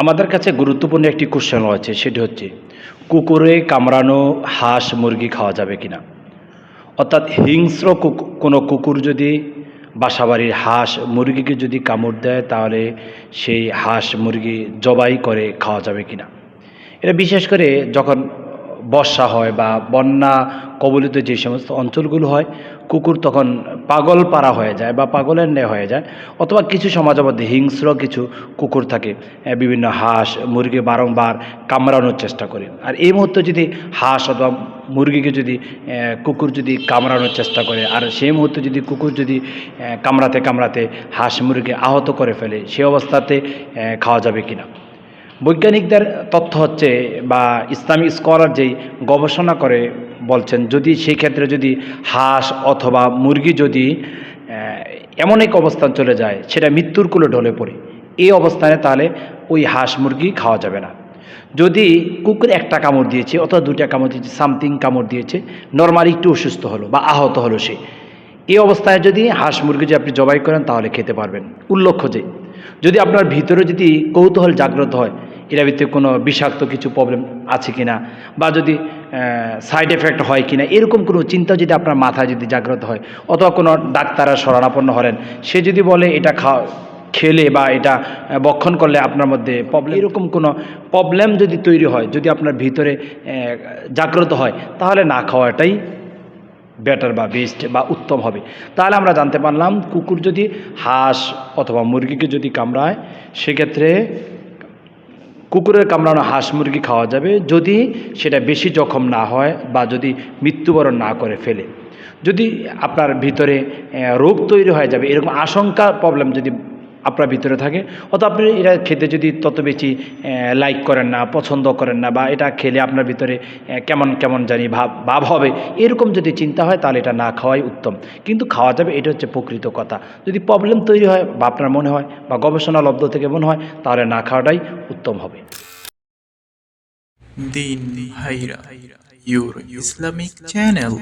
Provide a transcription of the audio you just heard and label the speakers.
Speaker 1: আমাদের কাছে গুরুত্বপূর্ণ একটি কোশ্চেন রয়েছে, সেটি হচ্ছে কুকুরে কামড়ানো হাঁস মুরগি খাওয়া যাবে কিনা। অর্থাৎ হিংস্র কোনো কুকুর যদি বাসাবাড়ির হাঁস মুরগিকে যদি কামড় দেয়, তাহলে সেই হাঁস মুরগি জবাই করে খাওয়া যাবে কিনা। এটা বিশেষ করে যখন বর্ষা হয় বা বন্যা কবলিত যে সমস্ত অঞ্চলগুলো হয়, কুকুর তখন পাগল পাড়া হয়ে যায় বা পাগলের ন্যায় হয়ে যায়। অথবা কিছু সমাজের মধ্যে হিংস্র কিছু কুকুর থাকে, বিভিন্ন হাঁস মুরগি বারংবার কামড়ানোর চেষ্টা করে। আর এই মুহূর্তে যদি হাঁস অথবা মুরগিকে যদি কুকুর যদি কামড়ানোর চেষ্টা করে, আর সেই মুহূর্তে যদি কুকুর যদি কামড়াতে কামড়াতে হাঁস মুরগি আহত করে ফেলে, সে অবস্থাতে খাওয়া যাবে কিনা। বৈজ্ঞানিকদের তথ্য হচ্ছে বা ইসলামিক স্কলার যেই গবেষণা করে বলছেন, যদি সেই ক্ষেত্রে যদি হাঁস অথবা মুরগি যদি এমন এক অবস্থান চলে যায়, সেটা মৃত্যুর কোলে ঢলে পড়ে, এই অবস্থানে তাহলে ওই হাঁস মুরগি খাওয়া যাবে না। যদি কুকুর একটা কামড় দিয়েছে অথবা দুটা কামড় দিয়েছে, সামথিং কামড় দিয়েছে, নর্মালি একটু অসুস্থ হলো বা আহত হলো সে, এই অবস্থায় যদি হাঁস মুরগি যদি আপনি জবাই করেন, তাহলে খেতে পারবেন। উল্লেখ্য যে যদি আপনার ভিতরে যদি কৌতূহল জাগ্রত হয় এর ভিতরে কোনো বিষাক্ত কিছু প্রবলেম আছে কিনা, বা যদি সাইড এফেক্ট হয় কিনা, এরকম কোনো চিন্তা যদি আপনার মাথায় যদি জাগ্রত হয়, অথবা কোনো ডাক্তারের শরণাপন্ন হলেন, সে যদি বলে এটা খেলে বা এটা বক্ষণ করলে আপনার মধ্যে প্রবলেম, এরকম কোনো প্রবলেম যদি তৈরি হয়, যদি আপনার ভিতরে জাগ্রত হয়, তাহলে না খাওয়াটাই বেটার বা বেস্ট বা উত্তম হবে। তাহলে আমরা জানতে পারলাম, কুকুর যদি হাঁস অথবা মুরগিকে যদি কামড়ায়, সেক্ষেত্রে কুকুরের কামড়ানো হাঁস মুরগি খাওয়া যাবে, যদি সেটা বেশি জখম না হয় বা যদি মৃত্যুবরণ না করে ফেলে। যদি আপনার ভিতরে রোগ তৈরি হয়ে যাবে এরকম আশঙ্কা প্রবলেম যদি আপনার ভিতরে থাকে, অথবা আপনি এটা খেতে যদি তত বেশি লাইক করেন না, পছন্দ করেন না, বা এটা খেলে আপনার ভিতরে কেমন কেমন জানি ভাব হবে, এরকম যদি চিন্তা হয়, তাহলে এটা না খাওয়াই উত্তম। কিন্তু খাওয়া যাবে, এটা হচ্ছে প্রকৃত কথা। যদি প্রবলেম তৈরি হয় বা আপনার মনে হয় বা গবেষণা লব্ধ থেকে মনে হয়, তাহলে না খাওয়াটাই উত্তম হবে।
Speaker 2: দিন ভাইরা, ইউর ইসলামিক চ্যানেল।